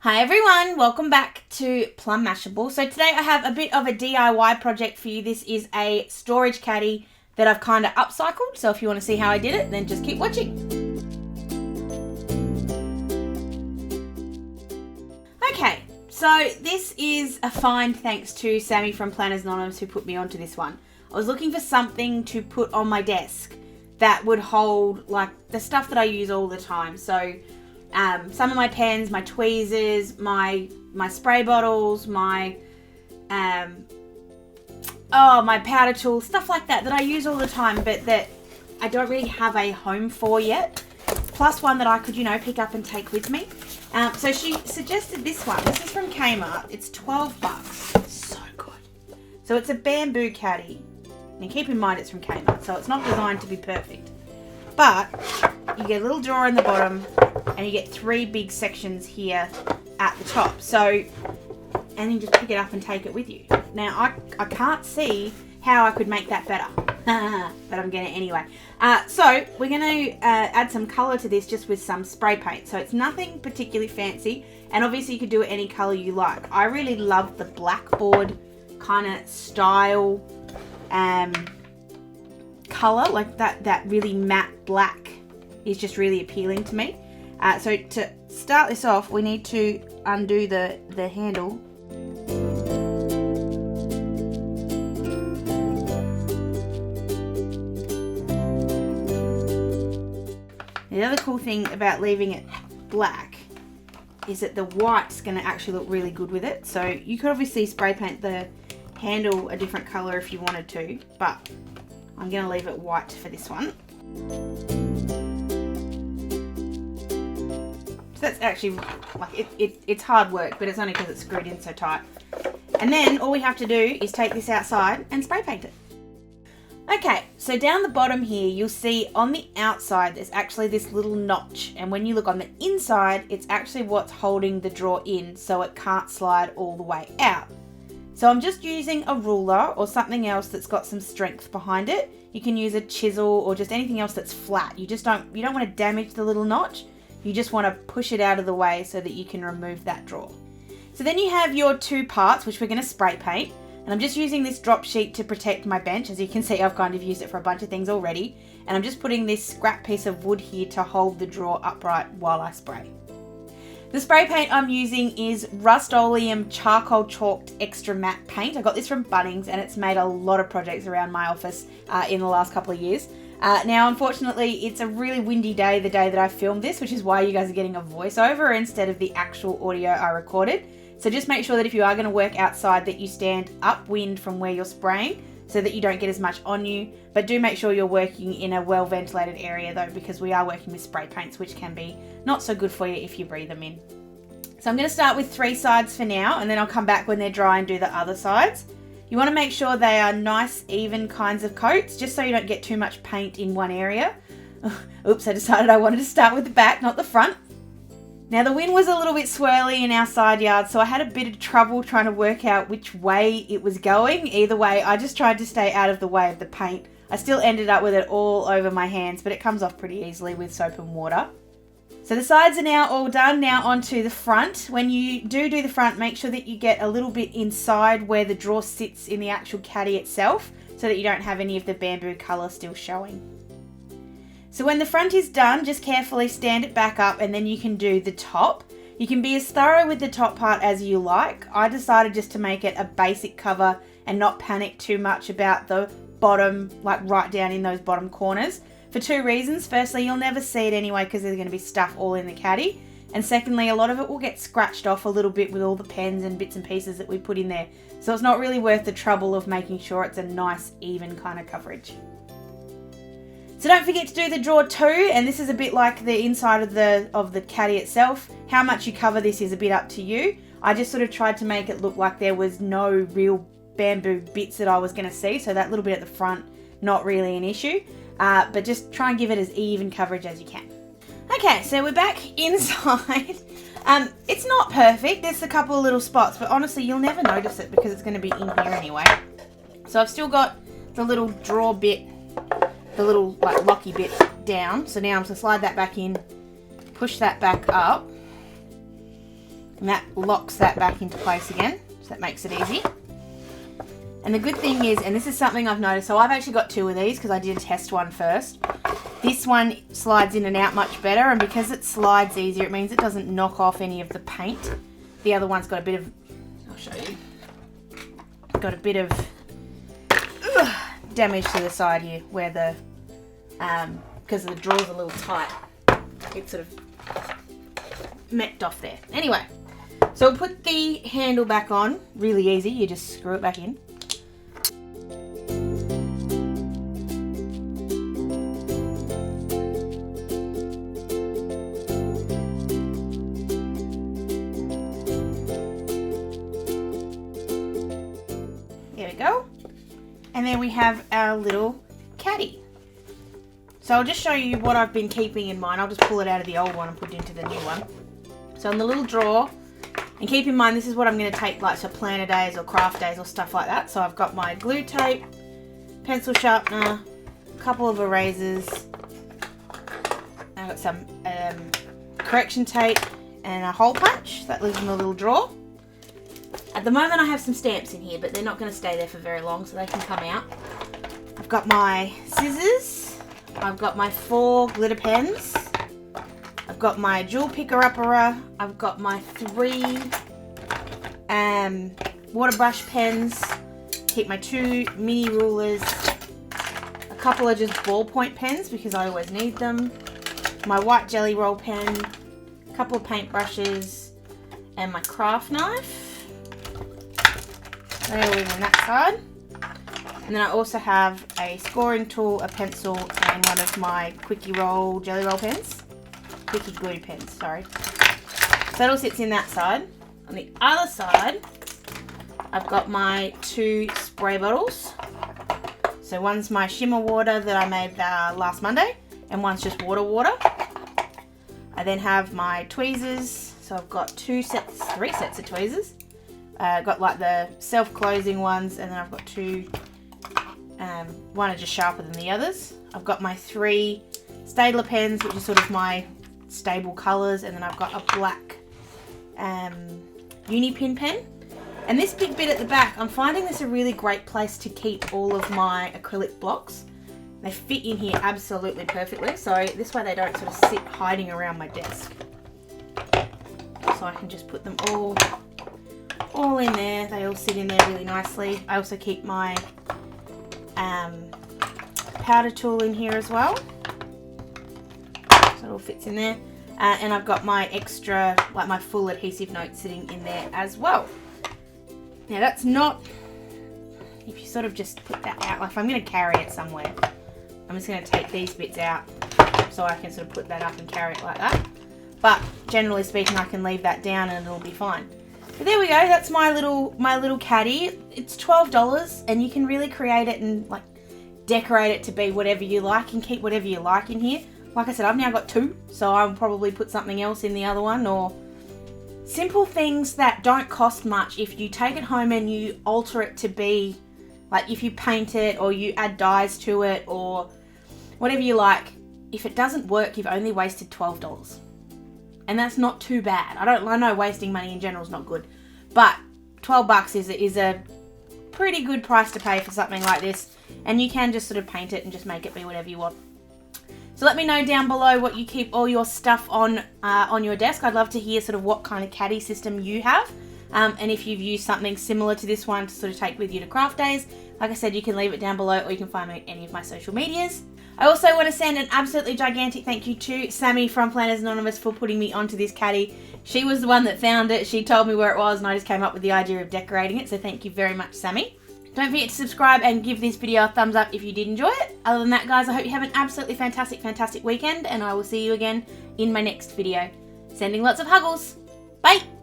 Hi everyone, welcome back to Plum Mashable. So today I have a bit of a DIY project for you. This is a storage caddy that I've kind of upcycled. So if you want to see how I did it, then just keep watching. Okay, so this is a find thanks to Sami from Planners Anon who put me onto this one. I was looking for something to put on my desk that would hold like the stuff that I use all the time. So some of my pens, my tweezers, my spray bottles, my powder tools, stuff like that I use all the time, but that I don't really have a home for yet. Plus one that I could, pick up and take with me. So she suggested this one. This is from Kmart. It's $12. It's so good. So it's a bamboo caddy. And keep in mind it's from Kmart, so it's not designed to be perfect. But you get a little drawer in the bottom and you get three big sections here at the top. So, and you just pick it up and take it with you. Now, I can't see how I could make that better, but I'm going to anyway. So, we're going to add some colour to this just with some spray paint. So, it's nothing particularly fancy, and obviously you could do it any colour you like. I really love the blackboard kind of style colour, like that really matte black is just really appealing to me. So to start this off, we need to undo the handle. The other cool thing about leaving it black is that the white's going to actually look really good with it. So you could obviously spray paint the handle a different colour if you wanted to, but I'm going to leave it white for this one. So that's actually, like, it's hard work, but it's only because it's screwed in so tight. And then all we have to do is take this outside and spray paint it. Okay, so down the bottom here, you'll see on the outside, there's actually this little notch. And when you look on the inside, it's actually what's holding the drawer in so it can't slide all the way out. So I'm just using a ruler or something else that's got some strength behind it. You can use a chisel or just anything else that's flat. You don't want to damage the little notch. You just want to push it out of the way so that you can remove that drawer. So then you have your two parts, which we're going to spray paint. And I'm just using this drop sheet to protect my bench. As you can see, I've kind of used it for a bunch of things already. And I'm just putting this scrap piece of wood here to hold the drawer upright while I spray. The spray paint I'm using is Rust-Oleum charcoal chalked extra matte paint. I got this from Bunnings and it's made a lot of projects around my office in the last couple of years. Now, unfortunately, it's a really windy day, the day that I filmed this, which is why you guys are getting a voiceover instead of the actual audio I recorded. So just make sure that if you are going to work outside that you stand upwind from where you're spraying so that you don't get as much on you. But do make sure you're working in a well-ventilated area though, because we are working with spray paints, which can be not so good for you if you breathe them in. So I'm going to start with three sides for now, and then I'll come back when they're dry and do the other sides. You want to make sure they are nice, even kinds of coats, just so you don't get too much paint in one area. Oops, I decided I wanted to start with the back, not the front. Now the wind was a little bit swirly in our side yard, so I had a bit of trouble trying to work out which way it was going. Either way, I just tried to stay out of the way of the paint. I still ended up with it all over my hands, but it comes off pretty easily with soap and water. So the sides are now all done. Now onto the front. When you do the front, make sure that you get a little bit inside where the drawer sits in the actual caddy itself so that you don't have any of the bamboo colour still showing. So when the front is done, just carefully stand it back up and then you can do the top. You can be as thorough with the top part as you like. I decided just to make it a basic cover and not panic too much about the bottom, like right down in those bottom corners. For two reasons. Firstly, you'll never see it anyway because there's going to be stuff all in the caddy. And secondly, a lot of it will get scratched off a little bit with all the pens and bits and pieces that we put in there. So it's not really worth the trouble of making sure it's a nice, even kind of coverage. So don't forget to do the drawer too, and this is a bit like the inside of the caddy itself. How much you cover this is a bit up to you. I just sort of tried to make it look like there was no real bamboo bits that I was going to see, so that little bit at the front, not really an issue. But just try and give it as even coverage as you can. Okay, so we're back inside. It's not perfect. There's a couple of little spots, but honestly, you'll never notice it because it's going to be in here anyway. So I've still got the little drawer bit, the little like locky bit down. So now I'm going to slide that back in, push that back up. And that locks that back into place again, so that makes it easy. And the good thing is, and this is something I've noticed, so I've actually got 2 of these because I did test one first. This one slides in and out much better, and because it slides easier, it means it doesn't knock off any of the paint. The other one's got a bit of, I'll show you, got a bit of damage to the side here where the, because the draw's a little tight, it sort of mecked off there. Anyway, so we'll put the handle back on, really easy, you just screw it back in. There we go. And then we have our little caddy. So I'll just show you what I've been keeping in mind. I'll just pull it out of the old one and put it into the new one. So in the little drawer, and keep in mind this is what I'm going to take like to planner days or craft days or stuff like that. So I've got my glue tape, pencil sharpener, a couple of erasers, I've got some correction tape and a hole punch that lives in the little drawer. At the moment I have some stamps in here, but they're not going to stay there for very long, so they can come out. I've got my scissors, I've got my 4 glitter pens, I've got my jewel picker-upper, I've got my 3 water brush pens, keep my 2 mini rulers, a couple of just ballpoint pens because I always need them, my white jelly roll pen, a couple of paint brushes, and my craft knife. They all in on that side. And then I also have a scoring tool, a pencil, and one of my quickie roll jelly roll pens. Quickie glue pens, sorry. So that all sits in that side. On the other side, I've got my 2 spray bottles. So one's my shimmer water that I made last Monday, and one's just water. I then have my tweezers. So I've got 3 sets of tweezers. I've got like the self-closing ones, and then I've got 2, one are just sharper than the others. I've got my 3 Staedtler pens, which are sort of my stable colours, and then I've got a black uni pin pen. And this big bit at the back, I'm finding this a really great place to keep all of my acrylic blocks. They fit in here absolutely perfectly, so this way they don't sort of sit hiding around my desk. So I can just put them all in there. They all sit in there really nicely. I also keep my powder tool in here as well, so it all fits in there. And I've got my extra, like my full adhesive note sitting in there as well. Now that's not, if you sort of just put that out, like if I'm going to carry it somewhere, I'm just going to take these bits out so I can sort of put that up and carry it like that. But generally speaking, I can leave that down and it'll be fine. But there we go, that's my little caddy. It's $12 and you can really create it and like decorate it to be whatever you like and keep whatever you like in here. Like I said, I've now got 2, so I'll probably put something else in the other one, or simple things that don't cost much. If you take it home and you alter it to be, like if you paint it or you add dyes to it or whatever you like, if it doesn't work, you've only wasted $12. And that's not too bad. I know wasting money in general is not good, but $12 is a pretty good price to pay for something like this, and you can just sort of paint it and just make it be whatever you want. So let me know down below what you keep all your stuff on your desk. I'd love to hear sort of what kind of caddy system you have, and if you've used something similar to this one to sort of take with you to craft days. Like I said, you can leave it down below, or you can find me on any of my social medias. I also want to send an absolutely gigantic thank you to Sami from Planners Anon for putting me onto this caddy. She was the one that found it. She told me where it was and I just came up with the idea of decorating it. So thank you very much, Sami. Don't forget to subscribe and give this video a thumbs up if you did enjoy it. Other than that, guys, I hope you have an absolutely fantastic weekend, and I will see you again in my next video. Sending lots of huggles. Bye!